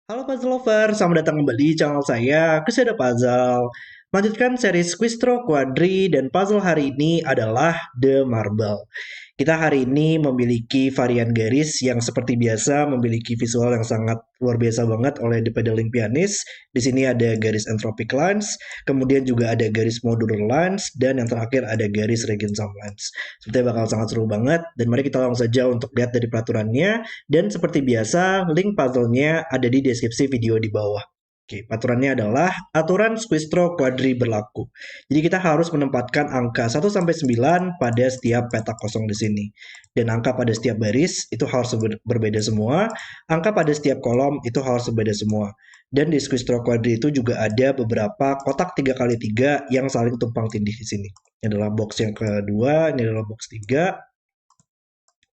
Halo puzzle lover, selamat datang kembali di channel saya, Keseda Puzzle. Lanjutkan series Quiztro Quadri dan puzzle hari ini adalah The Marble. Kita hari ini memiliki varian garis yang seperti biasa memiliki visual yang sangat luar biasa banget oleh The Pedaling Pianist. Di sini ada garis entropic lines, kemudian juga ada garis modular lines, dan yang terakhir ada garis Regensum lines. Sepertinya bakal sangat seru banget, dan mari kita langsung saja untuk lihat dari peraturannya. Dan seperti biasa, link puzzle-nya ada di deskripsi video di bawah. Oke, aturannya adalah aturan Squistro Quadri berlaku. Jadi kita harus menempatkan angka 1 sampai 9 pada setiap petak kosong di sini. Dan angka pada setiap baris itu harus berbeda semua, angka pada setiap kolom itu harus berbeda semua. Dan di Squistro Quadri itu juga ada beberapa kotak 3x3 yang saling tumpang tindih di sini. Ini adalah box yang kedua, ini adalah box 3,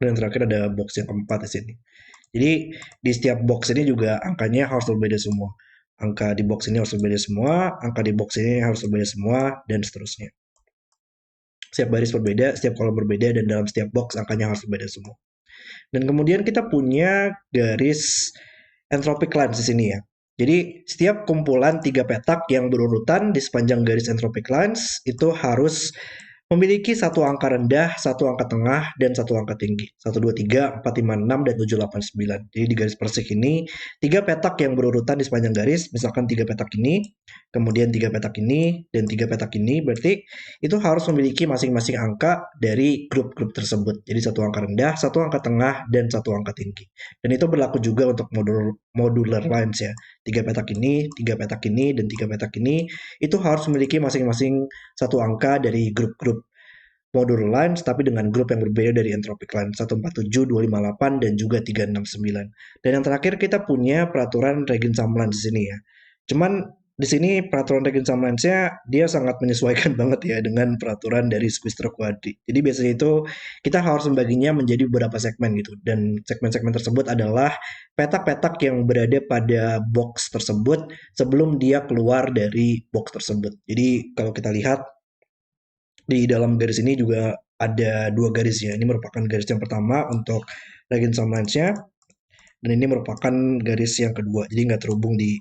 dan terakhir ada box yang keempat di sini. Jadi di setiap box ini juga angkanya harus berbeda semua. Angka di box ini harus berbeda semua, angka di box ini harus berbeda semua, dan seterusnya. Setiap baris berbeda, setiap kolom berbeda, dan dalam setiap box angkanya harus berbeda semua. Dan kemudian kita punya garis entropic lines di sini ya. Jadi setiap kumpulan 3 petak yang berurutan di sepanjang garis entropic lines itu harus memiliki satu angka rendah, satu angka tengah, dan satu angka tinggi. 1, 2, 3, 4, 5, 6, dan 7, 8, 9. Jadi di garis persik ini, 3 petak yang berurutan di sepanjang garis, misalkan 3 petak ini, kemudian 3 petak ini, dan 3 petak ini, berarti itu harus memiliki masing-masing angka dari grup-grup tersebut. Jadi satu angka rendah, satu angka tengah, dan satu angka tinggi. Dan itu berlaku juga untuk modular lines ya. 3 petak ini, 3 petak ini, dan 3 petak ini, itu harus memiliki masing-masing satu angka dari grup-grup modular lines tapi dengan grup yang berbeda dari entropic line 147, 258, dan juga 369. Dan yang terakhir kita punya peraturan Regensum lines di sini ya. Cuman di sini peraturan Regensum lines-nya dia sangat menyesuaikan banget ya dengan peraturan dari Squistro Quadri. Jadi biasanya itu kita harus membaginya menjadi beberapa segmen gitu. Dan segmen-segmen tersebut adalah petak-petak yang berada pada box tersebut sebelum dia keluar dari box tersebut. Jadi kalau kita lihat di dalam garis ini juga ada 2 garis ya. Ini merupakan garis yang pertama untuk Regensum lines-nya, dan ini merupakan garis yang kedua. Jadi nggak terhubung di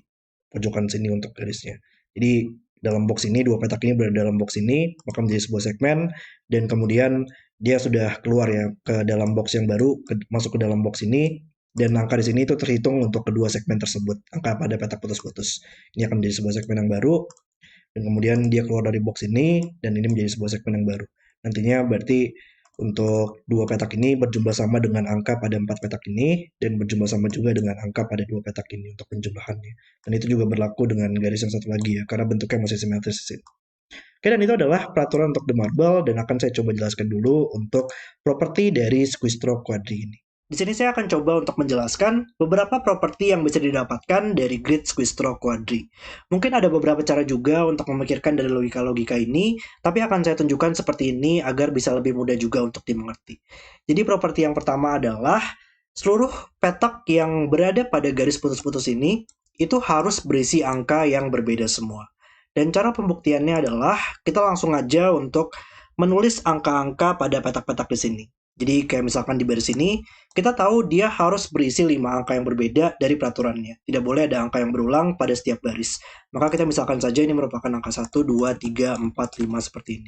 pojokan sini untuk garisnya. Jadi dalam box ini, 2 petak ini berada dalam box ini, maka menjadi sebuah segmen, dan kemudian dia sudah keluar ya ke dalam box yang baru, masuk ke dalam box ini, dan angka di sini itu terhitung untuk kedua segmen tersebut, angka pada petak putus-putus. Ini akan menjadi sebuah segmen yang baru, dan kemudian dia keluar dari box ini, dan ini menjadi sebuah segmen yang baru. Nantinya berarti untuk 2 petak ini berjumlah sama dengan angka pada 4 petak ini, dan berjumlah sama juga dengan angka pada 2 petak ini untuk penjumlahannya. Dan itu juga berlaku dengan garis yang satu lagi ya, karena bentuknya masih simetris di sini. Oke, dan itu adalah peraturan untuk The Marble, dan akan saya coba jelaskan dulu untuk properti dari Squistro Quadri ini. Di sini saya akan coba untuk menjelaskan beberapa properti yang bisa didapatkan dari grid Squistro Quadri. Mungkin ada beberapa cara juga untuk memikirkan dari logika-logika ini, tapi akan saya tunjukkan seperti ini agar bisa lebih mudah juga untuk dimengerti. Jadi properti yang pertama adalah seluruh petak yang berada pada garis putus-putus ini itu harus berisi angka yang berbeda semua. Dan cara pembuktiannya adalah kita langsung aja untuk menulis angka-angka pada petak-petak di sini. Jadi kayak misalkan di baris ini, kita tahu dia harus berisi 5 angka yang berbeda dari peraturannya. Tidak boleh ada angka yang berulang pada setiap baris. Maka kita misalkan saja ini merupakan angka 1, 2, 3, 4, 5 seperti ini.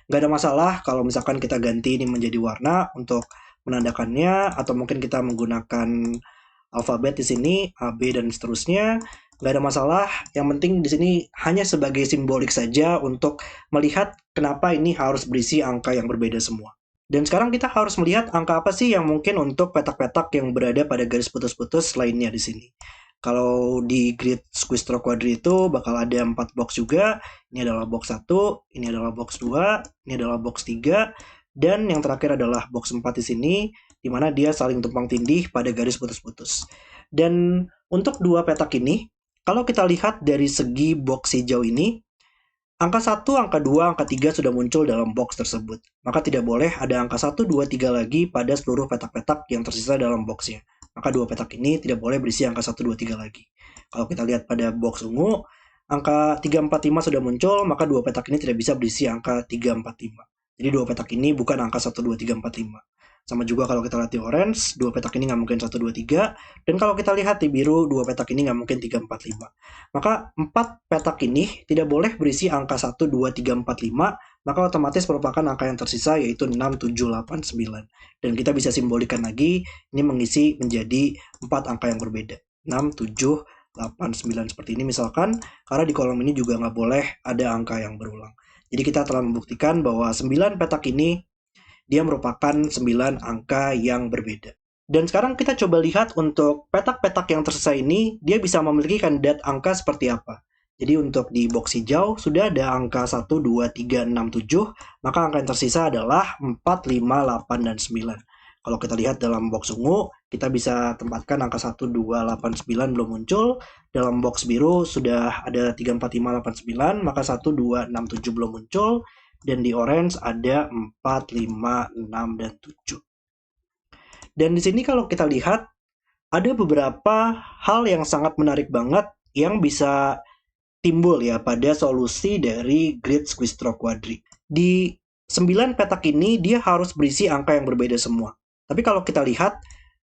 Nggak ada masalah kalau misalkan kita ganti ini menjadi warna untuk menandakannya, atau mungkin kita menggunakan alfabet di sini, A, B, dan seterusnya. Nggak ada masalah, yang penting di sini hanya sebagai simbolik saja untuk melihat kenapa ini harus berisi angka yang berbeda semua. Dan sekarang kita harus melihat angka apa sih yang mungkin untuk petak-petak yang berada pada garis putus-putus lainnya di sini. Kalau di grid Squistro Quadri itu bakal ada 4 box juga. Ini adalah box 1, ini adalah box 2, ini adalah box 3, dan yang terakhir adalah box 4 di sini, di mana dia saling tumpang tindih pada garis putus-putus. Dan untuk 2 petak ini, kalau kita lihat dari segi box hijau ini, angka 1, angka 2, angka 3 sudah muncul dalam box tersebut. Maka tidak boleh ada angka 1, 2, 3 lagi pada seluruh petak-petak yang tersisa dalam boxnya. Maka 2 petak ini tidak boleh berisi angka 1, 2, 3 lagi. Kalau kita lihat pada box ungu, angka 3, 4, 5 sudah muncul, maka 2 petak ini tidak bisa berisi angka 3, 4, 5. Jadi 2 petak ini bukan angka 1, 2, 3, 4, 5. Sama juga kalau kita lihat di orange, dua petak ini nggak mungkin 1, 2, 3. Dan kalau kita lihat di biru, dua petak ini nggak mungkin 3, 4, 5. Maka 4 petak ini tidak boleh berisi angka 1, 2, 3, 4, 5. Maka otomatis merupakan angka yang tersisa yaitu 6, 7, 8, 9. Dan kita bisa simbolikan lagi, ini mengisi menjadi 4 angka yang berbeda. 6, 7, 8, 9 seperti ini misalkan, karena di kolom ini juga nggak boleh ada angka yang berulang. Jadi kita telah membuktikan bahwa 9 petak ini dia merupakan 9 angka yang berbeda. Dan sekarang kita coba lihat untuk petak-petak yang tersisa ini, dia bisa memiliki kandidat angka seperti apa. Jadi untuk di box hijau sudah ada angka 1, 2, 3, 6, 7, maka angka yang tersisa adalah 4, 5, 8, dan 9. Kalau kita lihat dalam box ungu, kita bisa tempatkan angka 1, 2, 8, 9 belum muncul. Dalam box biru sudah ada 3, 4, 5, 8, 9, maka 1, 2, 6, 7 belum muncul. Dan di orange ada 4, 5, 6, dan 7. Dan di sini kalau kita lihat, ada beberapa hal yang sangat menarik banget yang bisa timbul ya pada solusi dari grid Squeezed Quadri. Di 9 petak ini dia harus berisi angka yang berbeda semua. Tapi kalau kita lihat,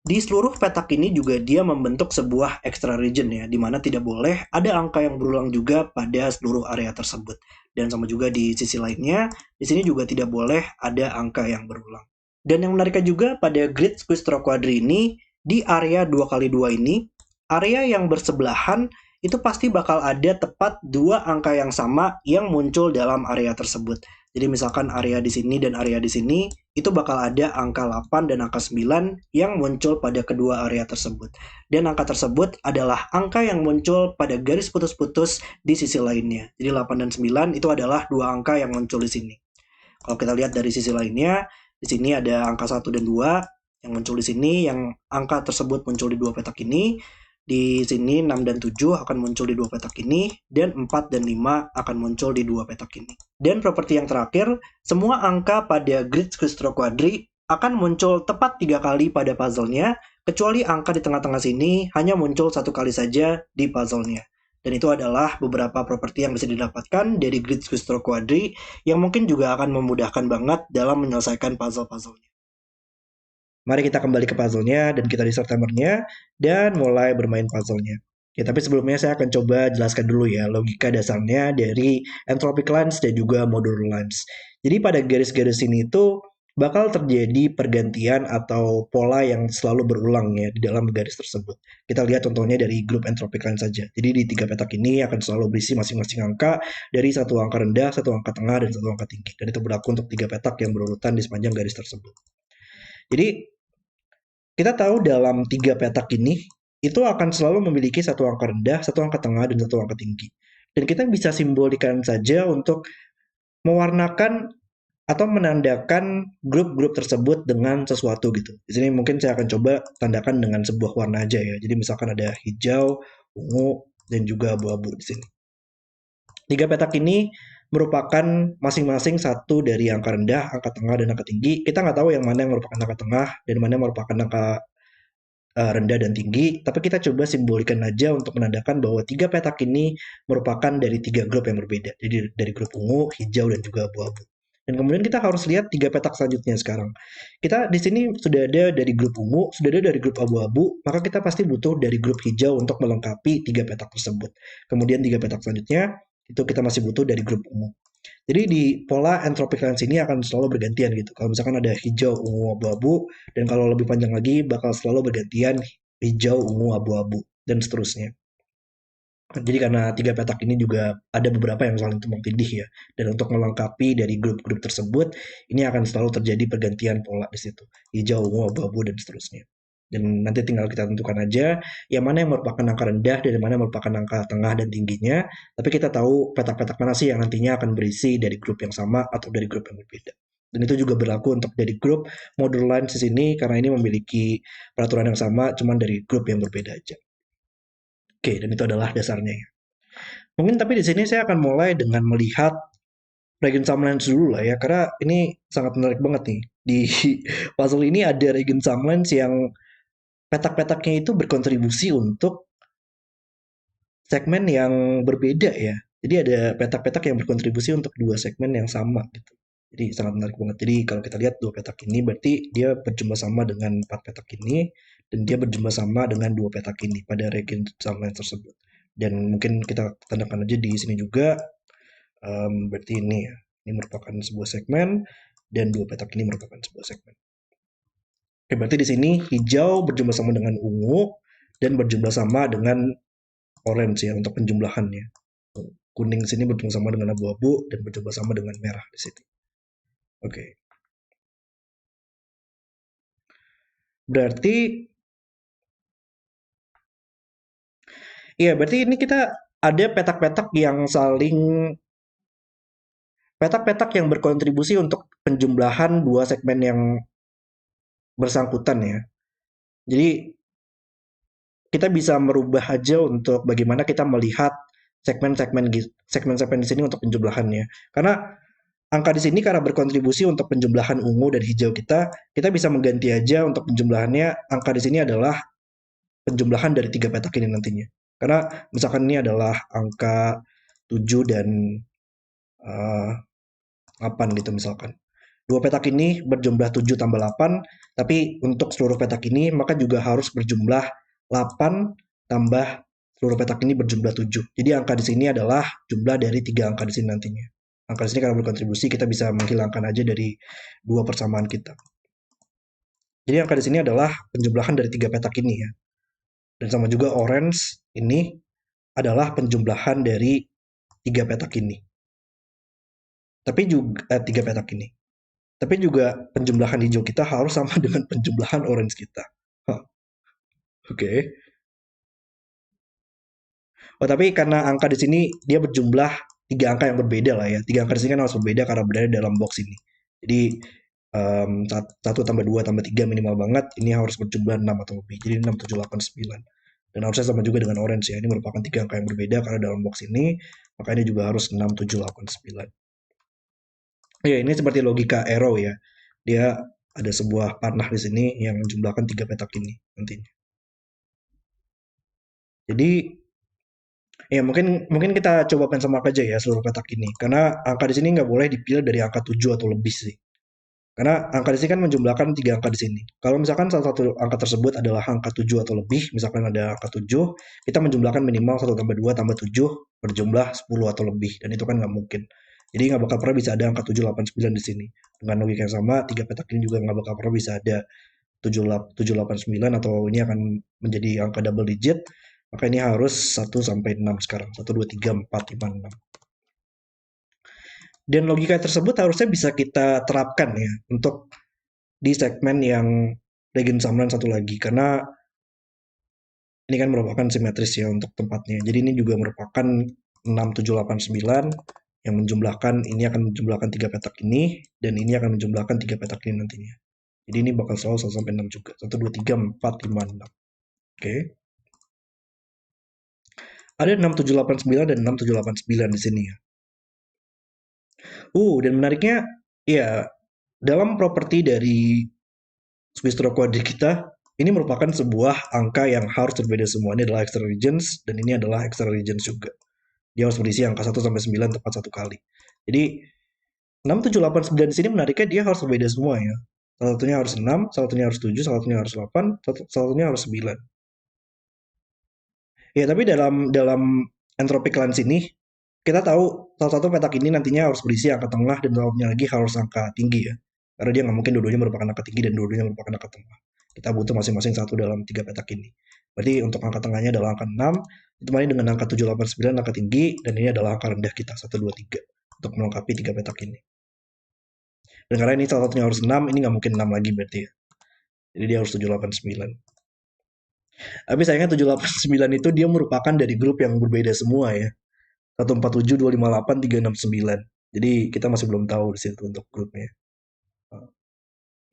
di seluruh petak ini juga dia membentuk sebuah extra region ya, di mana tidak boleh ada angka yang berulang juga pada seluruh area tersebut. Dan sama juga di sisi lainnya, di sini juga tidak boleh ada angka yang berulang. Dan yang menariknya juga pada grid Squeezed Quadri ini, di area 2x2 ini, area yang bersebelahan itu pasti bakal ada tepat dua angka yang sama yang muncul dalam area tersebut. Jadi misalkan area di sini dan area di sini, itu bakal ada angka 8 dan angka 9 yang muncul pada kedua area tersebut. Dan angka tersebut adalah angka yang muncul pada garis putus-putus di sisi lainnya. Jadi 8 dan 9 itu adalah dua angka yang muncul di sini. Kalau kita lihat dari sisi lainnya, di sini ada angka 1 dan 2 yang muncul di sini, yang angka tersebut muncul di dua petak ini. Di sini 6 dan 7 akan muncul di dua petak ini, dan 4 dan 5 akan muncul di dua petak ini. Dan properti yang terakhir, semua angka pada grid Squeezed Quadri akan muncul tepat 3 kali pada puzzle-nya, kecuali angka di tengah-tengah sini hanya muncul 1 kali saja di puzzle-nya. Dan itu adalah beberapa properti yang bisa didapatkan dari grid Squeezed Quadri yang mungkin juga akan memudahkan banget dalam menyelesaikan puzzle-puzzle-nya. Mari kita kembali ke puzzle-nya dan kita restart timernya dan mulai bermain puzzle-nya. Ya, tapi sebelumnya saya akan coba jelaskan dulu ya logika dasarnya dari entropic lines dan juga modular lines. Jadi pada garis-garis ini itu bakal terjadi pergantian atau pola yang selalu berulang ya di dalam garis tersebut. Kita lihat contohnya dari grup entropic line saja. Jadi di tiga petak ini akan selalu berisi masing-masing angka dari satu angka rendah, satu angka tengah, dan satu angka tinggi. Dan itu berlaku untuk tiga petak yang berurutan di sepanjang garis tersebut. Jadi kita tahu dalam tiga petak ini, itu akan selalu memiliki satu angka rendah, satu angka tengah, dan satu angka tinggi. Dan kita bisa simbolikan saja untuk mewarnakan atau menandakan grup-grup tersebut dengan sesuatu gitu. Di sini mungkin saya akan coba tandakan dengan sebuah warna aja ya. Jadi misalkan ada hijau, ungu, dan juga abu-abu di sini. Tiga petak ini merupakan masing-masing satu dari angka rendah, angka tengah, dan angka tinggi. Kita nggak tahu yang mana yang merupakan angka tengah dan mana yang merupakan angka rendah dan tinggi, tapi kita coba simbolikan aja untuk menandakan bahwa tiga petak ini merupakan dari tiga grup yang berbeda. Jadi dari grup ungu, hijau, dan juga abu-abu. Dan kemudian kita harus lihat tiga petak selanjutnya sekarang. Kita di sini sudah ada dari grup ungu, sudah ada dari grup abu-abu, maka kita pasti butuh dari grup hijau untuk melengkapi tiga petak tersebut. Kemudian tiga petak selanjutnya, itu kita masih butuh dari grup ungu. Jadi di pola entropic lines ini akan selalu bergantian gitu. Kalau misalkan ada hijau, ungu, abu-abu, dan kalau lebih panjang lagi bakal selalu bergantian hijau, ungu, abu-abu, dan seterusnya. Jadi karena tiga petak ini juga ada beberapa yang saling tumpang tindih ya. Dan untuk melengkapi dari grup-grup tersebut, ini akan selalu terjadi pergantian pola di situ. Hijau, ungu, abu-abu, dan seterusnya. Dan nanti tinggal kita tentukan aja yang mana yang merupakan angka rendah dan yang mana yang merupakan angka tengah dan tingginya. Tapi kita tahu petak-petak mana sih yang nantinya akan berisi dari grup yang sama atau dari grup yang berbeda. Dan itu juga berlaku untuk dari grup modular lines di sini karena ini memiliki peraturan yang sama, cuman dari grup yang berbeda aja. Oke, dan itu adalah dasarnya ya. Mungkin tapi di sini saya akan mulai dengan melihat Regensum Lens dulu lah ya, karena ini sangat menarik banget nih. Di puzzle ini ada Regensum Lens yang petak-petaknya itu berkontribusi untuk segmen yang berbeda ya. Jadi ada petak-petak yang berkontribusi untuk dua segmen yang sama gitu. Jadi sangat menarik banget. Jadi kalau kita lihat dua petak ini berarti dia berjumlah sama dengan 4 petak ini dan dia berjumlah sama dengan dua petak ini pada Regenerative tersebut. Dan mungkin kita tandahkan aja di sini juga. Berarti ini ya, ini merupakan sebuah segmen dan dua petak ini merupakan sebuah segmen. Oke, berarti di sini hijau berjumlah sama dengan ungu dan berjumlah sama dengan orange ya untuk penjumlahannya. Kuning sini berjumlah sama dengan abu-abu dan berjumlah sama dengan merah di situ. Oke. Berarti iya, berarti ini kita ada petak-petak yang saling petak-petak yang berkontribusi untuk penjumlahan dua segmen yang bersangkutan ya. Jadi kita bisa merubah aja untuk bagaimana kita melihat segmen-segmen di sini untuk penjumlahannya. Karena angka di sini karena berkontribusi untuk penjumlahan ungu dan hijau kita bisa mengganti aja untuk penjumlahannya. Angka di sini adalah penjumlahan dari tiga petak ini nantinya. Karena misalkan ini adalah angka 7 dan 8 gitu misalkan. Dua petak ini berjumlah 7 tambah 8, tapi untuk seluruh petak ini maka juga harus berjumlah 8 tambah seluruh petak ini berjumlah 7. Jadi angka di sini adalah jumlah dari tiga angka di sini nantinya. Angka di sini karena berkontribusi kita bisa menghilangkan aja dari dua persamaan kita. Jadi angka di sini adalah penjumlahan dari tiga petak ini ya. Dan sama juga orange ini adalah penjumlahan dari tiga petak ini. Tapi juga tiga petak ini. Tapi juga penjumlahan hijau kita harus sama dengan penjumlahan orange kita. Hah, oke. Oh, tapi karena angka di sini dia berjumlah tiga angka yang berbeda lah ya. Tiga angka di sini kan harus berbeda karena berada dalam box ini. Jadi satu tambah dua tambah tiga minimal banget. Ini harus berjumlah 6 atau lebih. Jadi 6, 7, 8, 9. Dan harusnya sama juga dengan orange ya. Ini merupakan tiga angka yang berbeda karena dalam box ini. Maka ini juga harus 6, 7, 8, 9. Ya, ini seperti logika arrow ya. Dia ada sebuah panah di sini yang menjumlahkan tiga petak ini nantinya. Jadi ya mungkin mungkin kita coba benchmark aja ya seluruh petak ini. Karena angka di sini nggak boleh dipilih dari angka 7 atau lebih sih. Karena angka di sini kan menjumlahkan tiga angka di sini. Kalau misalkan salah satu angka tersebut adalah angka 7 atau lebih, misalkan ada angka 7, kita menjumlahkan minimal 1 tambah 2 tambah 7 berjumlah 10 atau lebih. Dan itu kan nggak mungkin. Jadi nggak bakal pernah bisa ada angka 7, 8, 9 di sini. Dengan logika yang sama, tiga petak ini juga nggak bakal pernah bisa ada 7, 8, 9 atau ini akan menjadi angka double digit. Maka ini harus 1 sampai 6 sekarang. 1, 2, 3, 4, 5, 6. Dan logika tersebut harusnya bisa kita terapkan ya untuk di segmen yang Legend Summoner satu lagi karena ini kan merupakan simetris ya untuk tempatnya. Jadi ini juga merupakan 6, 7, 8, 9 yang menjumlahkan ini akan menjumlahkan tiga petak ini dan ini akan menjumlahkan tiga petak ini nantinya. Jadi ini bakal selalu 1 sampai 6 juga. 1, 2, 3, 4, 5, 6. Oke. Ada 6, 7, 8, 9 dan 6, 7, 8, 9 di sini ya. Dan menariknya ya dalam properti dari Swiss Stroke Quadri kita ini merupakan sebuah angka yang harus berbeda semua. Ini adalah extra regions dan ini adalah extra regions juga. Dia harus berisi angka 1 sampai 9 tepat satu kali. Jadi 6, 7, 8, 9 di sini menariknya dia harus berbeda semua ya. Salah satunya harus 6, salah satunya harus 7, salah satunya harus 8, salah satunya harus 9. Ya, tapi dalam dalam entropic lens ini kita tahu salah satu petak ini nantinya harus berisi angka tengah dan satunya lagi harus angka tinggi ya. Karena dia nggak mungkin dua-duanya merupakan angka tinggi dan dua-duanya merupakan angka tengah. Kita butuh masing-masing satu dalam tiga petak ini. Berarti untuk angka tengahnya adalah angka 6, ditemani dengan angka 7, 8, 9 angka tinggi, dan ini adalah angka rendah kita, 1, 2, 3. Untuk melengkapi tiga petak ini. Dan karena ini salah satunya harus 6, ini nggak mungkin 6 lagi berarti ya. Jadi dia harus 7, 8, 9. Tapi sayangnya 7, 8, 9 itu dia merupakan dari grup yang berbeda semua ya. 147, 258, 369. Jadi kita masih belum tahu di situ untuk grupnya.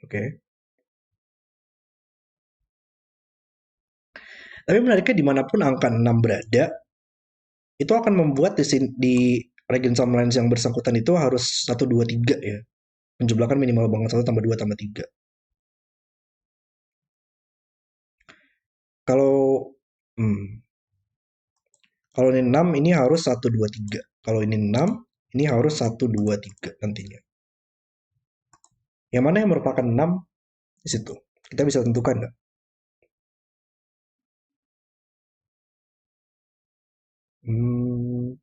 Oke. Tapi menariknya dimanapun angka 6 berada, itu akan membuat di regen lines yang bersangkutan itu harus 1, 2, 3 ya. Menjumlahkan minimal banget 1 tambah 2 tambah 3. Kalau hmm, kalau ini 6 ini harus 1, 2, 3. Kalau ini 6 ini harus 1, 2, 3 nantinya. Yang mana yang merupakan 6 di situ. Kita bisa tentukan nggak? Hmm,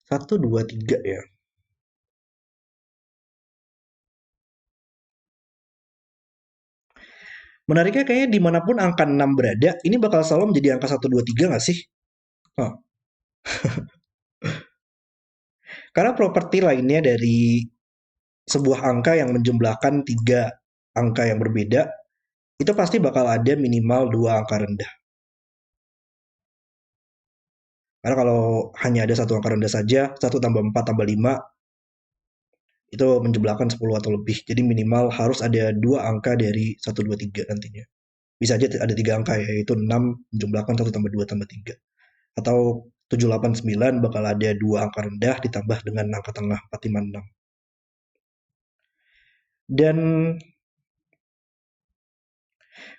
1, 2, 3 ya. Menariknya kayaknya dimanapun angka 6 berada, ini bakal selalu menjadi angka 1, 2, 3 nggak sih? Oh, karena properti lainnya dari sebuah angka yang menjumlahkan tiga angka yang berbeda, itu pasti bakal ada minimal dua angka rendah. Karena kalau hanya ada satu angka rendah saja, 1 tambah 4 tambah 5, itu menjumlahkan 10 atau lebih. Jadi minimal harus ada dua angka dari 1, 2, 3 nantinya. Bisa aja ada tiga angka ya, yaitu 6 menjumlahkan 1 tambah 2 tambah 3. Atau 7, 8, 9 bakal ada dua angka rendah ditambah dengan angka tengah 4, 5, 6. Dan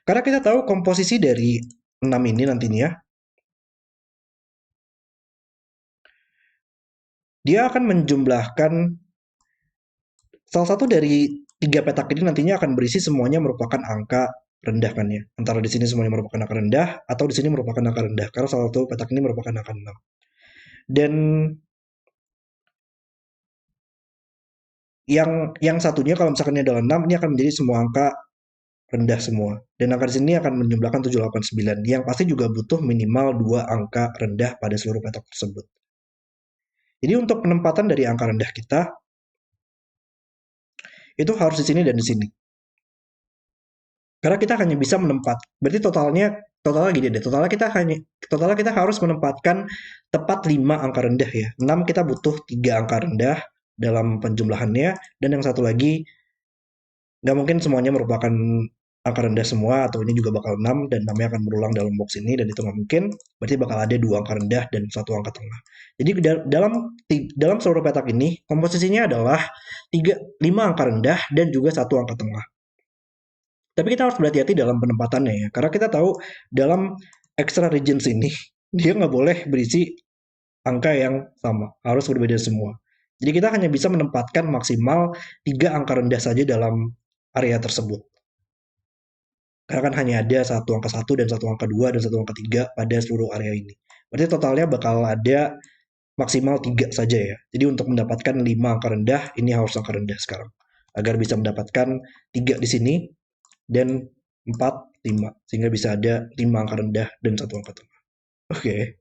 karena kita tahu komposisi dari 6 ini nantinya, dia akan menjumlahkan salah satu dari tiga petak ini nantinya akan berisi semuanya merupakan angka rendah kan ya. Antara di sini semuanya merupakan angka rendah atau di sini merupakan angka rendah. Karena salah satu petak ini merupakan angka 6. Dan yang satunya kalau misalkan ini adalah 6, ini akan menjadi semua angka rendah semua. Dan angka di sini akan menjumlahkan 7, 8, 9. Yang pasti juga butuh minimal dua angka rendah pada seluruh petak tersebut. Jadi untuk penempatan dari angka rendah kita, itu harus di sini dan di sini. Karena kita hanya bisa berarti totalnya gini deh, totalnya kita harus menempatkan tepat 5 angka rendah ya. 6 kita butuh 3 angka rendah dalam penjumlahannya, dan yang satu lagi nggak mungkin semuanya merupakan angka rendah semua, atau ini juga bakal 6 dan namanya akan berulang dalam box ini, dan itu nggak mungkin. Berarti bakal ada dua angka rendah dan satu angka tengah. Jadi dalam seluruh petak ini komposisinya adalah 5 angka rendah dan juga satu angka tengah. Tapi kita harus berhati-hati dalam penempatannya ya. Karena kita tahu dalam extra regions ini, dia nggak boleh berisi angka yang sama. Harus berbeda semua. Jadi kita hanya bisa menempatkan maksimal 3 angka rendah saja dalam area tersebut. Karena kan hanya ada satu angka 1 dan satu angka 2 dan satu angka 3 pada seluruh area ini. Berarti totalnya bakal ada maksimal 3 saja ya. Jadi untuk mendapatkan 5 angka rendah, ini harus angka rendah sekarang. Agar bisa mendapatkan 3 di sini, dan 4, 5. Sehingga bisa ada 5 angka rendah dan satu angka tengah. Oke.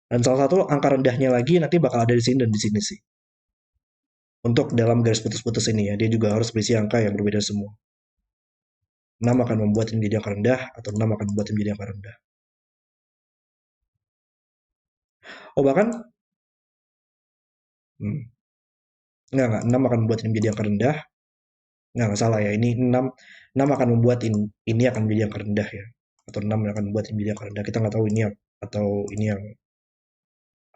Dan salah satu angka rendahnya lagi nanti bakal ada di sini dan di sini sih. Untuk dalam garis putus-putus ini ya, dia juga harus berisi angka yang berbeda semua. 6 akan membuat ini menjadi angka rendah, atau 6 akan membuat ini menjadi angka rendah. Oh bahkan, hmm, enggak, 6 akan membuat ini menjadi angka rendah. Enggak salah ya, ini 6 akan membuat ini akan menjadi angka rendah ya. Atau 6 akan membuat ini menjadi angka rendah. Kita nggak tahu ini atau ini yang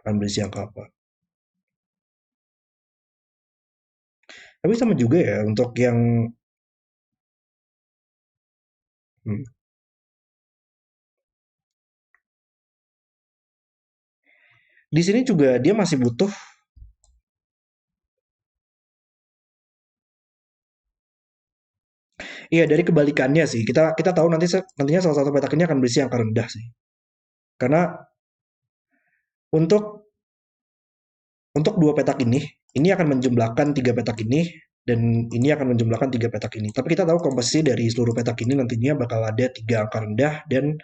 akan berisi angka apa. Tapi sama juga ya untuk yang hmm, di sini juga dia masih butuh. Iya, dari kebalikannya sih. Kita kita tahu nantinya salah satu petak ini akan berisi angka rendah sih. Karena untuk dua petak ini akan menjumlahkan tiga petak ini, dan ini akan menjumlahkan tiga petak ini. Tapi kita tahu komposisi dari seluruh petak ini nantinya bakal ada tiga angka rendah dan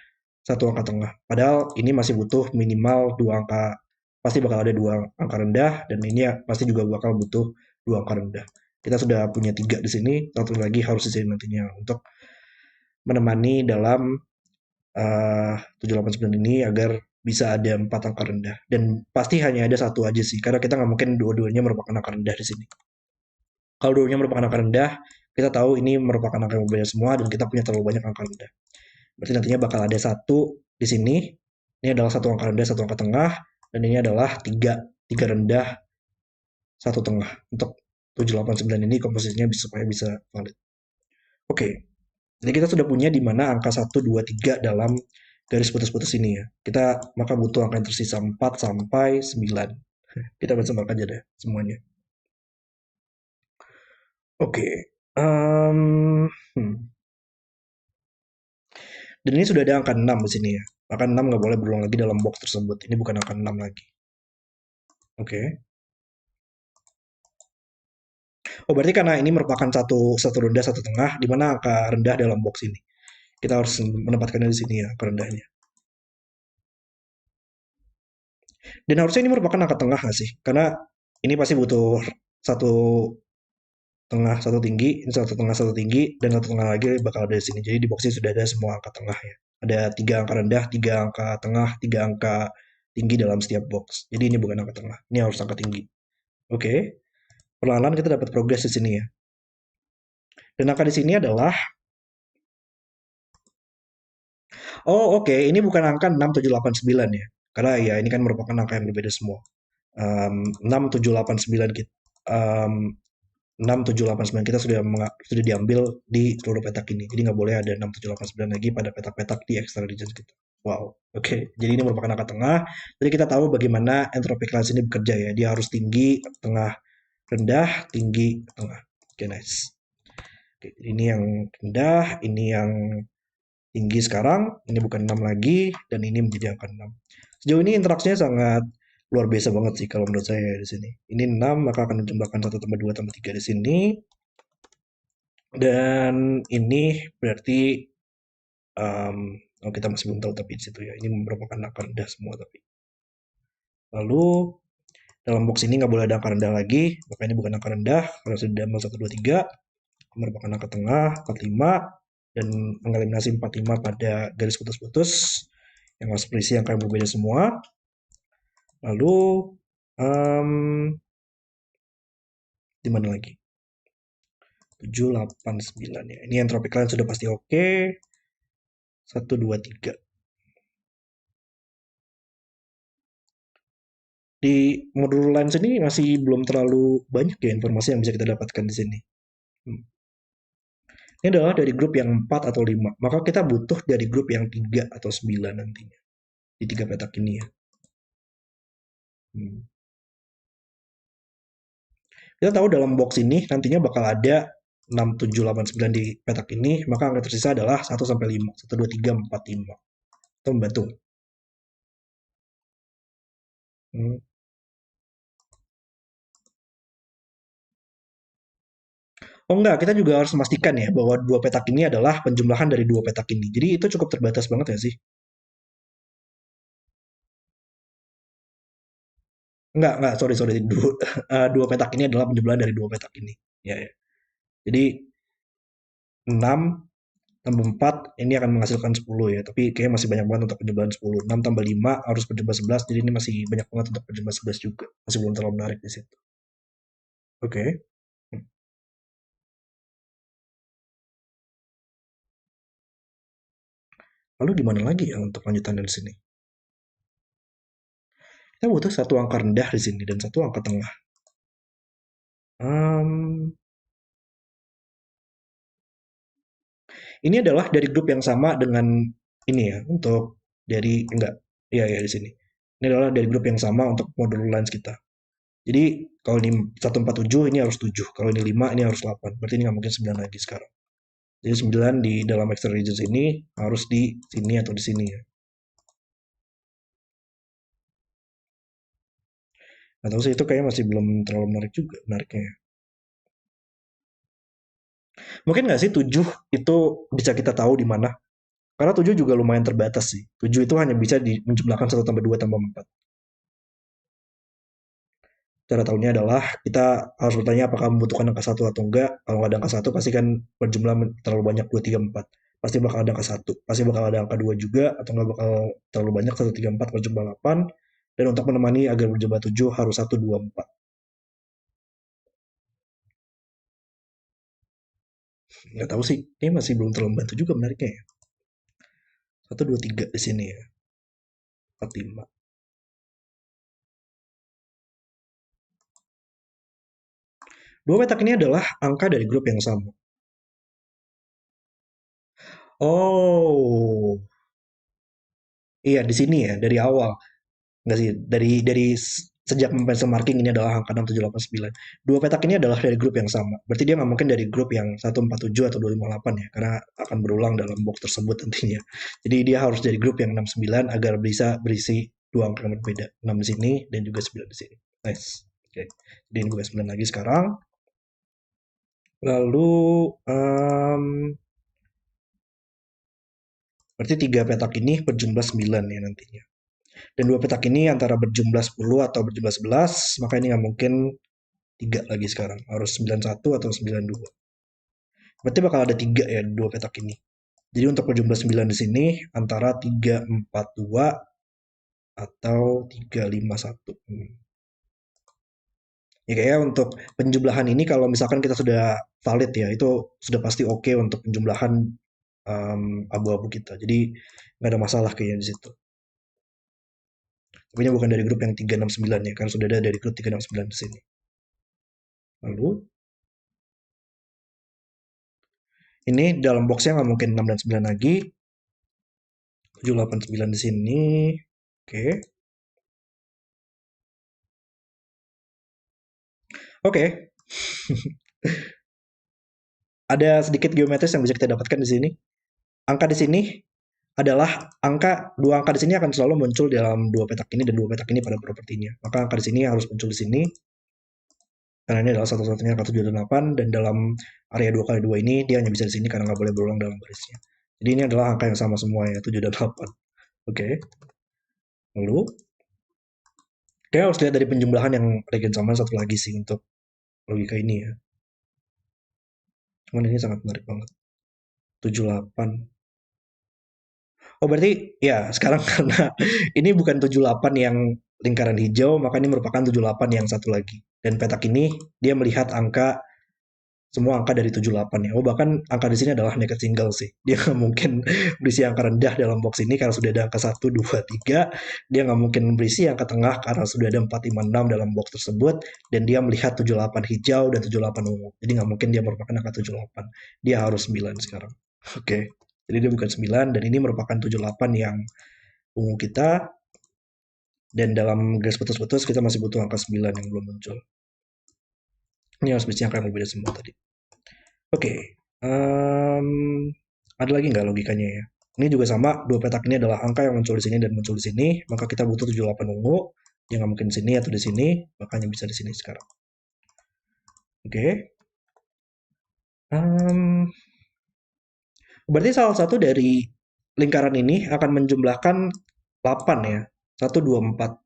satu angka tengah. Padahal ini masih butuh minimal dua angka, pasti bakal ada dua angka rendah, dan ini pasti juga bakal butuh dua angka rendah. Kita sudah punya tiga di sini, satu lagi harus di sini nantinya untuk menemani dalam 7, 8, 9 ini agar bisa ada 4 angka rendah. Dan pasti hanya ada satu aja sih, karena kita nggak mungkin dua-duanya merupakan angka rendah di sini. Kalau dua-duanya merupakan angka rendah, kita tahu ini merupakan angka yang berbeda semua dan kita punya terlalu banyak angka rendah. Berarti nantinya bakal ada satu di sini. Ini adalah satu angka rendah, satu angka tengah, dan ini adalah tiga rendah, satu tengah. Untuk 7, 8, 9 ini komposisinya supaya bisa valid. Oke, jadi kita sudah punya di mana angka 1, 2, 3 dalam garis putus-putus ini ya. Kita maka butuh angka yang tersisa 4 sampai 9. Kita benchmark aja deh semuanya. Oke. em, hmm. Dan ini sudah ada angka 6 di sini ya. Angka 6 nggak boleh berulang lagi dalam box tersebut. Ini bukan angka 6 lagi. Oke. Oh, berarti karena ini merupakan satu satu rendah, satu tengah, di mana angka rendah dalam box ini. Kita harus menempatkannya di sini ya, angka rendahnya. Dan harusnya ini merupakan angka tengah nggak sih? Karena ini pasti butuh satu tengah, satu tinggi, ini satu tengah, satu tinggi, dan satu tengah lagi bakal ada di sini. Jadi di box ini sudah ada semua angka tengah ya. Ada tiga angka rendah, tiga angka tengah, tiga angka tinggi dalam setiap box. Jadi ini bukan angka tengah, ini harus angka tinggi. Oke, perlahan-lahan kita dapat progres di sini ya. Dan angka di sini adalah, oh oke, ini bukan angka 6789 ya. Karena ya ini kan merupakan angka yang berbeda semua. 6789 kita, 6789 kita sudah diambil di seluruh petak ini. Jadi nggak boleh ada 6789 lagi pada petak-petak di extra regions kita. Wow, oke. Jadi ini merupakan angka tengah. Jadi kita tahu bagaimana entropic lines ini bekerja ya. Dia harus tinggi, tengah, rendah, tinggi, tengah. Oke, nice. Oke, ini yang rendah, ini yang tinggi sekarang, ini bukan 6 lagi, dan ini menjadi angka 6. Sejauh ini interaksinya sangat luar biasa banget sih kalau menurut saya di sini. Ini 6, maka akan menjumlahkan 1 tambah 2 tambah 3 di sini. Dan ini berarti, um, oh kita masih belum tahu tapi di situ ya. Ini merupakan angka rendah semua tapi. Lalu dalam box ini nggak boleh ada angka rendah lagi, maka ini bukan angka rendah, karena sudah diambil 1, 2, 3, merupakan angka tengah, 45, dan mengeliminasi 45 pada garis putus-putus yang harus berisi angka yang berbeda semua. Lalu em, di mana lagi? 7, 8, 9 ya. Ini entropic line sudah pasti oke. 1, 2, 3. Di modul lines ini masih belum terlalu banyak ya informasi yang bisa kita dapatkan di sini. Hmm. Ini adalah dari grup yang 4 atau 5. Maka kita butuh dari grup yang 3 atau 9 nantinya. Di 3 petak ini ya. Hmm. Kita tahu dalam box ini nantinya bakal ada 6, 7, 8, 9 di petak ini, maka angka tersisa adalah 1 sampai 5. 1, 2, 3, 4, 5. Itu membantu. Hmm. Oh enggak, kita juga harus memastikan ya bahwa dua petak ini adalah penjumlahan dari dua petak ini. Jadi itu cukup terbatas banget ya sih? Enggak, sorry, sorry. Dua petak ini adalah penjumlahan dari dua petak ini. Ya, ya. Jadi 6 tambah 4 ini akan menghasilkan 10 ya. Tapi kayaknya masih banyak banget untuk penjumlahan 10. 6 tambah 5 harus penjumlah 11. Jadi ini masih banyak banget untuk penjumlah 11 juga. Masih belum terlalu menarik di situ. Oke. Lalu gimana lagi ya untuk lanjutan dari sini? Kita butuh satu angka rendah di sini dan satu angka tengah. Hmm, ini adalah dari grup yang sama dengan ini ya, untuk dari enggak, iya ya di sini. Ini adalah dari grup yang sama untuk modul lines kita. Jadi kalau ini 147 ini harus 7, kalau ini 5 ini harus 8. Berarti ini nggak mungkin 9 lagi sekarang. Jadi 9 di dalam extra regions ini harus di sini atau di sini ya. Atau sih itu kayaknya masih belum terlalu menarik juga menariknya ya. Mungkin nggak sih 7 itu bisa kita tahu di mana? Karena 7 juga lumayan terbatas sih. 7 itu hanya bisa menjumlahkan 1 tambah 2 tambah 4. Cara tahunya adalah kita harus bertanya apakah membutuhkan angka satu atau enggak. Kalau nggak ada angka satu pasti kan berjumlah terlalu banyak 2, 3, 4. Pasti bakal ada angka satu. Pasti bakal ada angka 2 juga atau nggak bakal terlalu banyak 1, 3, 4 berjumlah 8. Dan untuk menemani agar berjumlah 7 harus 1, 2, 4. Nggak tahu sih. Ini masih belum terlalu membantu juga menariknya ya. 1, 2, 3 di sini ya. 4, 5. Dua petak ini adalah angka dari grup yang sama. Oh, iya di sini ya dari awal. Enggak sih, dari sejak pencil marking ini adalah angka 6789. Dua petak ini adalah dari grup yang sama. Berarti dia nggak mungkin dari grup yang 147 atau 258 ya, karena akan berulang dalam box tersebut nantinya. Jadi dia harus dari grup yang 69 agar bisa berisi dua angka yang berbeda. 6 di sini dan juga 9 di sini. Nice. Oke. Jadi ini gue 9 lagi sekarang. Lalu berarti 3 petak ini berjumlah 9 ya nantinya. Dan 2 petak ini antara berjumlah 10 atau berjumlah 11, maka ini nggak mungkin 3 lagi sekarang. Harus 91 atau 92. Berarti bakal ada 3 ya 2 petak ini. Jadi untuk berjumlah 9 di sini antara 342 atau 351. Ya kayaknya untuk penjumlahan ini kalau misalkan kita sudah valid ya, itu sudah pasti oke untuk penjumlahan abu-abu kita. Jadi nggak ada masalah kayaknya di situ. Tapi ini bukan dari grup yang 369 ya, karena sudah ada dari grup 369 di sini. Lalu ini dalam boxnya nggak mungkin 6 dan 9 lagi. 789 di sini. Oke. Oke. Ada sedikit geometris yang bisa kita dapatkan di sini. Angka di sini adalah dua angka di sini akan selalu muncul dalam dua petak ini dan dua petak ini pada propertinya. Maka angka di sini harus muncul di sini karena ini adalah satu-satunya angka 7 dan 8 dan dalam area 2 kali 2 ini dia hanya bisa di sini karena nggak boleh berulang dalam barisnya. Jadi ini adalah angka yang sama semua ya, 7 dan 8. Oke. Lalu kita harus lihat dari penjumlahan yang regen sama satu lagi sih untuk logika ini ya. Cuman ini sangat menarik banget. 78. Oh berarti ya sekarang karena ini bukan 78 yang lingkaran hijau, maka ini merupakan 78 yang satu lagi. Dan petak ini dia melihat semua angka dari 78 ya. Oh bahkan angka di sini adalah naked single sih. Dia nggak mungkin berisi angka rendah dalam box ini karena sudah ada angka 1, 2, 3. Dia nggak mungkin berisi angka tengah karena sudah ada 4, 5, 6 dalam box tersebut. Dan dia melihat 78 hijau dan 78 ungu. Jadi nggak mungkin dia merupakan angka 78. Dia harus 9 sekarang. Oke. Jadi dia bukan 9 dan ini merupakan 78 yang ungu kita. Dan dalam garis putus-putus kita masih butuh angka 9 yang belum muncul. Ini harus berisi angka yang berbeda semua tadi. Oke, ada lagi nggak logikanya ya? Ini juga sama, dua petak ini adalah angka yang muncul di sini dan muncul di sini, maka kita butuh 78 ungu, yang nggak mungkin di sini atau di sini, makanya bisa di sini sekarang. Oke. Berarti salah satu dari lingkaran ini akan menjumlahkan 8 ya, 1, 2, 4.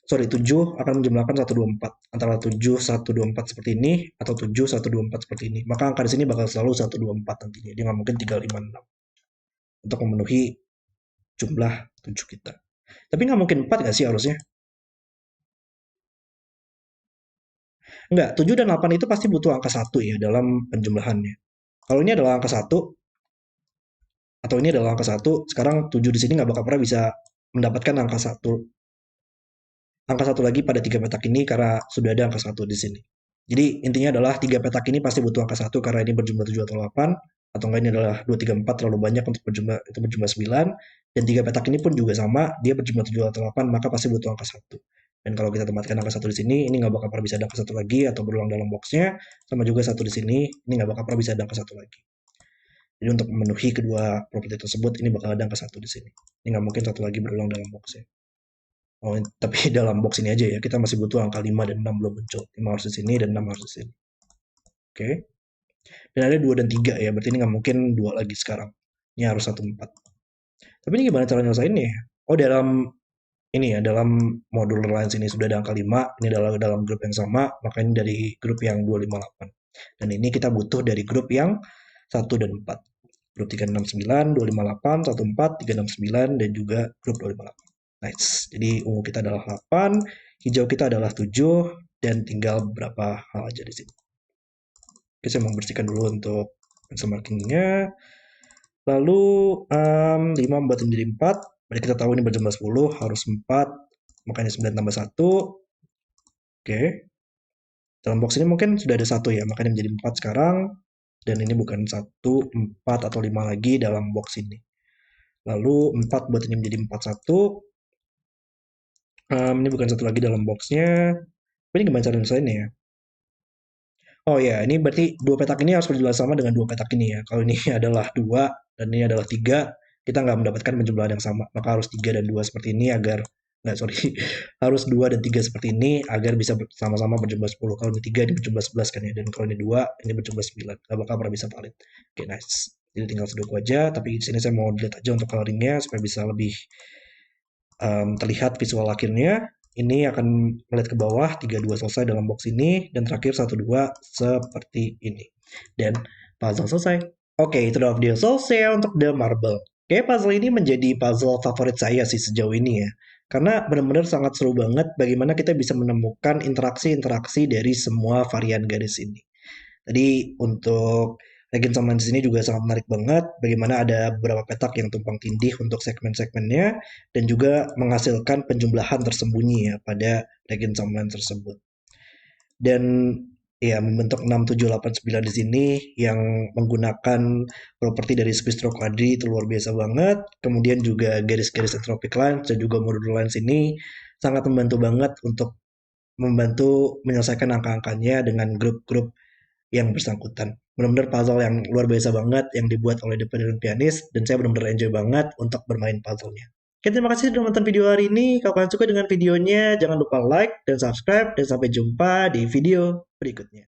Sorry, 7 akan menjumlahkan 1, 2, 4. Antara 7, 1, 2, 4 seperti ini, atau 7, 1, 2, 4 seperti ini. Maka angka di sini bakal selalu 1, 2, 4 nantinya. Dia nggak mungkin 3, 5, 6. Untuk memenuhi jumlah 7 kita. Tapi nggak mungkin 4 nggak sih harusnya? Nggak, 7 dan 8 itu pasti butuh angka 1 ya dalam penjumlahannya. Kalau ini adalah angka 1, atau ini adalah angka 1, sekarang 7 di sini nggak bakal pernah bisa mendapatkan angka 1. Angka 1 lagi pada 3 petak ini karena sudah ada angka 1 di sini. Jadi intinya adalah 3 petak ini pasti butuh angka 1 karena ini berjumlah 7 atau 8. Atau enggak ini adalah 2, 3, 4 terlalu banyak untuk berjumlah 9. Dan 3 petak ini pun juga sama, dia berjumlah 7 atau 8, maka pasti butuh angka 1. Dan kalau kita tempatkan angka 1 di sini, ini nggak bakal pernah bisa ada angka 1 lagi atau berulang dalam boxnya. Sama juga 1 di sini, ini nggak bakal pernah bisa ada angka 1 lagi. Jadi untuk memenuhi kedua properti tersebut, ini bakal ada angka 1 di sini. Ini nggak mungkin 1 lagi berulang dalam boxnya. Oh, tapi dalam box ini aja ya, kita masih butuh angka 5 dan 6 belum muncul. 5 harus di sini dan 6 harus di sini. Oke. Dan ada 2 dan 3 ya, berarti ini nggak mungkin 2 lagi sekarang. Ini harus 1, 4. Tapi ini gimana cara nyelesainnya ya? Oh, dalam modul lain sini sudah ada angka 5, ini adalah dalam grup yang sama, maka ini dari grup yang 258. Dan ini kita butuh dari grup yang 1 dan 4. Grup 369, 258, 14, 369, dan juga grup 258. Nice. Jadi ungu kita adalah 8, hijau kita adalah 7, dan tinggal beberapa hal aja di sini. Oke, saya membersihkan dulu untuk pencil markingnya. Lalu 5 membuat menjadi 4. Berarti kita tahu ini berjumlah 10, harus 4. Makanya 9 tambah 1. Oke. Dalam box ini mungkin sudah ada 1 ya, makanya menjadi 4 sekarang. Dan ini bukan 1, 4, atau 5 lagi dalam box ini. Lalu 4 buat ini menjadi 41. Ini bukan satu lagi dalam boxnya. Ini gimana cara nyelesainnya ya? Oh ya, ini berarti dua petak ini harus berjumlah sama dengan dua petak ini ya. Kalau ini adalah dua dan ini adalah tiga, kita nggak mendapatkan penjumlahan yang sama. Maka harus tiga dan dua seperti ini agar nggak sorry, harus dua dan tiga seperti ini agar bisa sama-sama berjumlah 10. Kalau ini tiga ini berjumlah 11 kan ya, dan kalau ini dua ini berjumlah 9. Nggak bakal pernah bisa valid. Oke, nice. Jadi tinggal sudoku aja, tapi di sini saya mau delete aja untuk coloringnya supaya bisa lebih terlihat visual akhirnya. Ini akan melihat ke bawah, 32 selesai dalam box ini, dan terakhir 12 seperti ini. Dan puzzle selesai. Oke, itu udah video selesai untuk The Marble. Oke, puzzle ini menjadi puzzle favorit saya sih sejauh ini ya. Karena benar-benar sangat seru banget bagaimana kita bisa menemukan interaksi-interaksi dari semua varian garis ini. Tadi untuk Legend Online di sini juga sangat menarik banget bagaimana ada beberapa petak yang tumpang tindih untuk segmen-segmennya dan juga menghasilkan penjumlahan tersembunyi ya pada Legend Online tersebut. Dan ya membentuk 6, 7, 8, 9 di sini yang menggunakan properti dari Squeeze-Stroke Quadri itu luar biasa banget. Kemudian juga garis-garis entropic lines dan juga modular lines ini sangat membantu banget untuk membantu menyelesaikan angka-angkanya dengan grup-grup yang bersangkutan. Benar-benar puzzle yang luar biasa banget yang dibuat oleh The Pedal Pianist dan saya benar-benar enjoy banget untuk bermain puzzle-nya. Oke, terima kasih sudah menonton video hari ini. Kalau kalian suka dengan videonya, jangan lupa like dan subscribe dan sampai jumpa di video berikutnya.